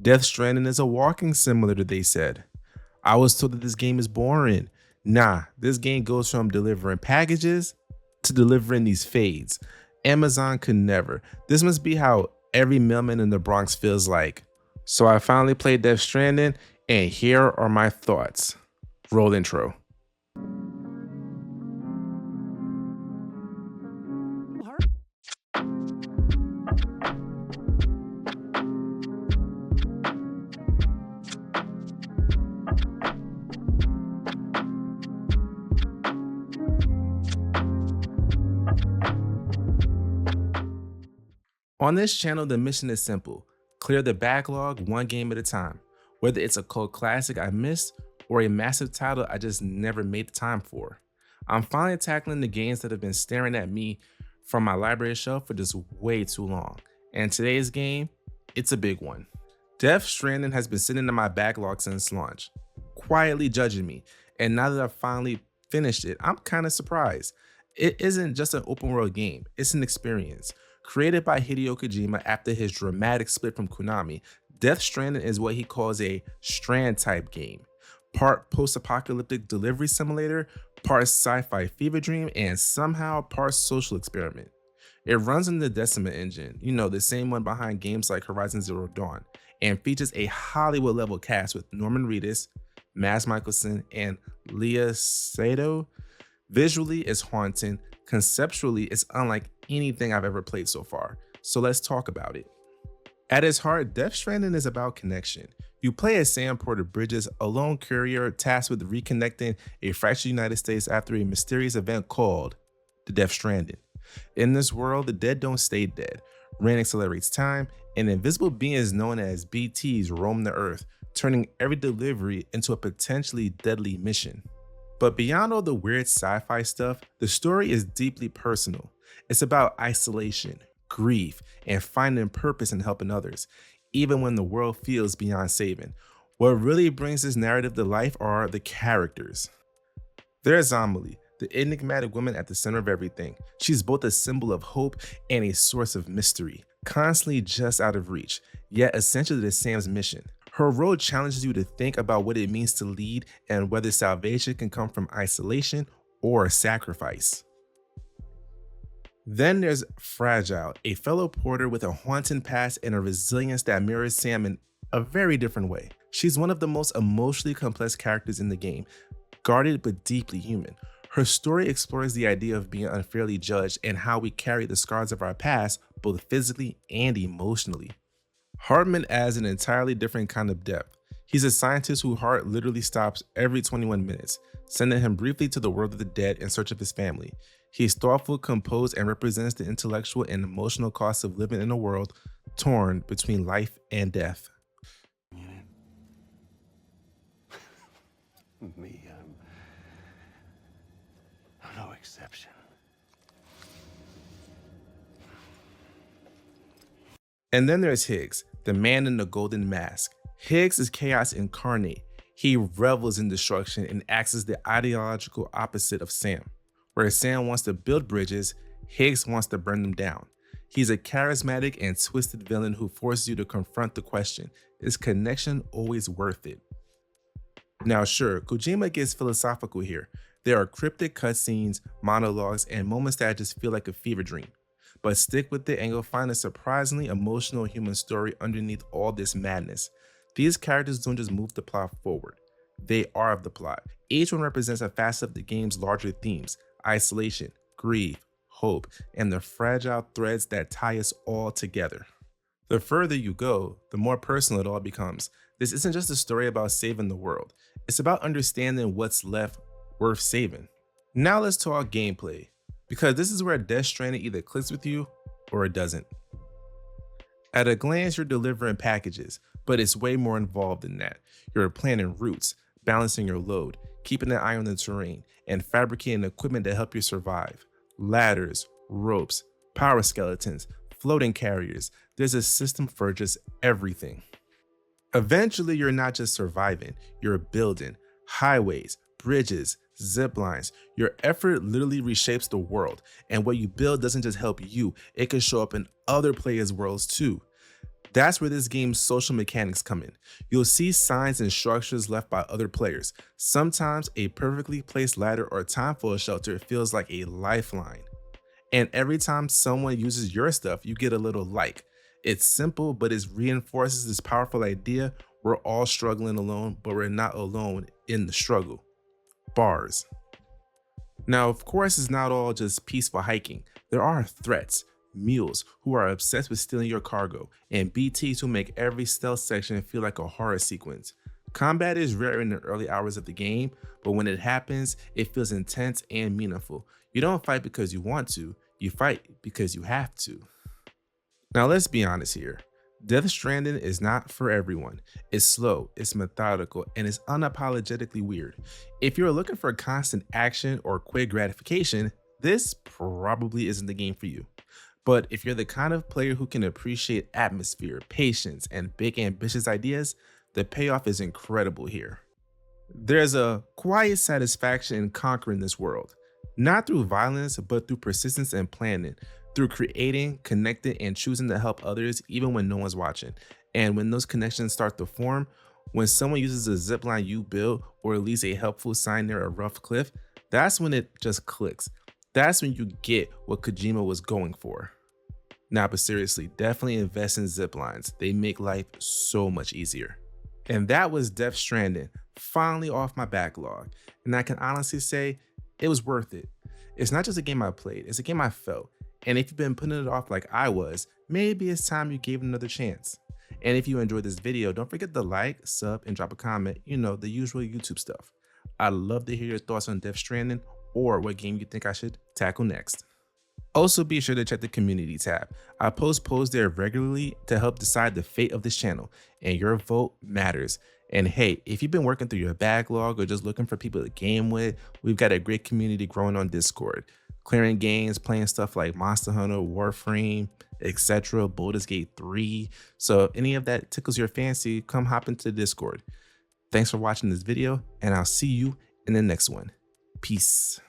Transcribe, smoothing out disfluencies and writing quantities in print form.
Death Stranding is a walking simulator, they said. I was told that this game is boring. Nah, this game goes from delivering packages to delivering these fades. Amazon could never. This must be how every mailman in the Bronx feels like. So I finally played Death Stranding, and here are my thoughts. Roll intro. On this channel, the mission is simple. Clear the backlog one game at a time. Whether it's a cult classic I missed or a massive title I just never made the time for. I'm finally tackling the games that have been staring at me from my library shelf for just way too long. And today's game, it's a big one. Death Stranding has been sitting in my backlog since launch, quietly judging me. And now that I've finally finished it, I'm kind of surprised. It isn't just an open world game, it's an experience. Created by Hideo Kojima after his dramatic split from Konami, Death Stranding is what he calls a Strand-type game. Part post-apocalyptic delivery simulator, part sci-fi fever dream, and somehow part social experiment. It runs in the Decima engine, the same one behind games like Horizon Zero Dawn, and features a Hollywood-level cast with Norman Reedus, Mads Mikkelsen, and Leah Seydoux. Visually, it's haunting. Conceptually, it's unlike anything I've ever played so far. So let's talk about it. At its heart, Death Stranding is about connection. You play as Sam Porter Bridges, a lone courier tasked with reconnecting a fractured United States after a mysterious event called the Death Stranding. In this world, the dead don't stay dead. Rain accelerates time, and invisible beings known as BTs roam the earth, turning every delivery into a potentially deadly mission. But beyond all the weird sci-fi stuff, the story is deeply personal. It's about isolation, grief, and finding purpose in helping others, even when the world feels beyond saving. What really brings this narrative to life are the characters. There's Amelie, the enigmatic woman at the center of everything. She's both a symbol of hope and a source of mystery, constantly just out of reach, yet essential to Sam's mission. Her role challenges you to think about what it means to lead and whether salvation can come from isolation or sacrifice. Then there's Fragile, a fellow porter with a haunting past and a resilience that mirrors Sam in a very different way. She's one of the most emotionally complex characters in the game, guarded but deeply human. Her story explores the idea of being unfairly judged and how we carry the scars of our past, both physically and emotionally. Hartman adds an entirely different kind of depth. He's a scientist whose heart literally stops every 21 minutes, sending him briefly to the world of the dead in search of his family. He's thoughtful, composed, and represents the intellectual and emotional costs of living in a world torn between life and death. Me, I'm no exception. And then there's Higgs, the man in the golden mask. Higgs is chaos incarnate. He revels in destruction and acts as the ideological opposite of Sam. Where Sam wants to build bridges, Higgs wants to burn them down. He's a charismatic and twisted villain who forces you to confront the question, is connection always worth it? Now sure, Kojima gets philosophical here. There are cryptic cutscenes, monologues, and moments that just feel like a fever dream. But stick with it and you'll find a surprisingly emotional human story underneath all this madness. These characters don't just move the plot forward, they are of the plot. Each one represents a facet of the game's larger themes: isolation, grief, hope, and the fragile threads that tie us all together. The further you go, the more personal it all becomes. This isn't just a story about saving the world, it's about understanding what's left worth saving. Now let's talk gameplay, because this is where Death Stranding either clicks with you or it doesn't. At a glance, you're delivering packages, but it's way more involved than that. You're planning routes, balancing your load, keeping an eye on the terrain, and fabricating equipment to help you survive. Ladders, ropes, power skeletons, floating carriers. There's a system for just everything. Eventually, you're not just surviving, you're building highways, bridges, zip lines. Your effort literally reshapes the world, and what you build doesn't just help you, it can show up in other players' worlds too. That's where this game's social mechanics come in. You'll see signs and structures left by other players. Sometimes a perfectly placed ladder or time for a shelter feels like a lifeline. And every time someone uses your stuff, you get a little like. It's simple, but it reinforces this powerful idea: we're all struggling alone, but we're not alone in the struggle. Bars. Now, of course, it's not all just peaceful hiking. There are threats, mules who are obsessed with stealing your cargo, and BTs who make every stealth section feel like a horror sequence. Combat is rare in the early hours of the game, but when it happens, it feels intense and meaningful. You don't fight because you want to, you fight because you have to. Now, let's be honest here. Death Stranding is not for everyone. It's slow, it's methodical, and it's unapologetically weird. If you're looking for constant action or quick gratification, this probably isn't the game for you. But if you're the kind of player who can appreciate atmosphere, patience, and big ambitious ideas, the payoff is incredible here. There's a quiet satisfaction in conquering this world, not through violence, but through persistence and planning, through creating, connecting, and choosing to help others even when no one's watching. And when those connections start to form, when someone uses a zip line you built or leaves a helpful sign near a rough cliff, that's when it just clicks. That's when you get what Kojima was going for. Now, but seriously, definitely invest in zip lines. They make life so much easier. And that was Death Stranding, finally off my backlog. And I can honestly say it was worth it. It's not just a game I played, it's a game I felt. And if you've been putting it off like I was, maybe it's time you gave it another chance. And if you enjoyed this video, don't forget to like, sub, and drop a comment, the usual YouTube stuff. I'd love to hear your thoughts on Death Stranding or what game you think I should tackle next. Also, be sure to check the community tab. I post polls there regularly to help decide the fate of this channel, and your vote matters. And hey, if you've been working through your backlog or just looking for people to game with, we've got a great community growing on Discord. Clearing games, playing stuff like Monster Hunter, Warframe, etc., Baldur's Gate 3. So if any of that tickles your fancy, come hop into Discord. Thanks for watching this video, and I'll see you in the next one. Peace.